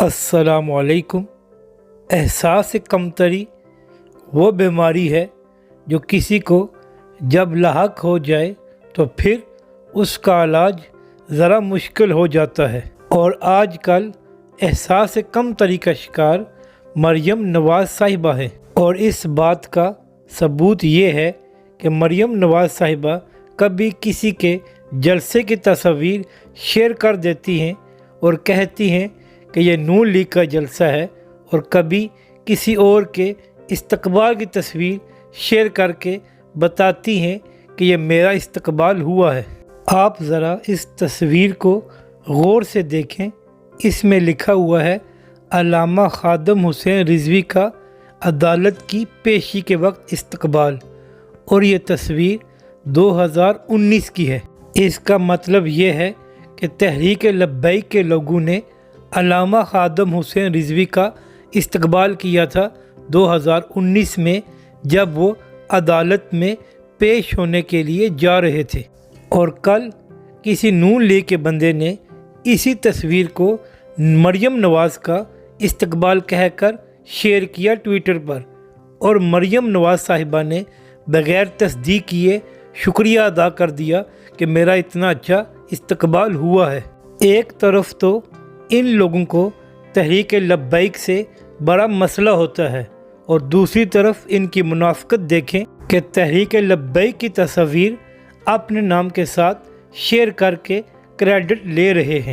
अस्सलाम वालेकुम। एहसास कमतरी वो बीमारी है जो किसी को जब लाहक हो जाए तो फिर उसका इलाज ज़रा मुश्किल हो जाता है। और आजकल एहसास कमतरी का शिकार मरियम नवाज़ साहिबा है। और इस बात का सबूत ये है कि मरियम नवाज़ साहिबा कभी किसी के जलसे की तस्वीर शेयर कर देती हैं और कहती हैं कि यह नून लीग का जलसा है, और कभी किसी और के इस्तकबाल की तस्वीर शेयर करके बताती हैं कि यह मेरा इस्तकबाल हुआ है। आप ज़रा इस तस्वीर को गौर से देखें। इसमें लिखा हुआ है अल्लामा खादम हुसैन रिजवी का अदालत की पेशी के वक्त इस्तकबाल, और ये तस्वीर 2019 की है। इसका मतलब ये है कि तहरीक लब्बैक के लोगों ने अल्लामा खादम हुसैन रिजवी का इस्तकबाल किया था 2019 में, जब वो अदालत में पेश होने के लिए जा रहे थे। और कल किसी नून लीग के बंदे ने इसी तस्वीर को मरियम नवाज़ का इस्तकबाल कहकर शेयर किया ट्विटर पर, और मरियम नवाज़ साहिबा ने बग़ैर तस्दीक किए शुक्रिया अदा कर दिया कि मेरा इतना अच्छा इस्तकबाल हुआ है। एक तरफ तो इन लोगों को तहरीक लब्बैक से बड़ा मसला होता है, और दूसरी तरफ इनकी मुनाफ़िकत देखें कि तहरीक लब्बैक की तस्वीर अपने नाम के साथ शेयर करके क्रेडिट ले रहे हैं।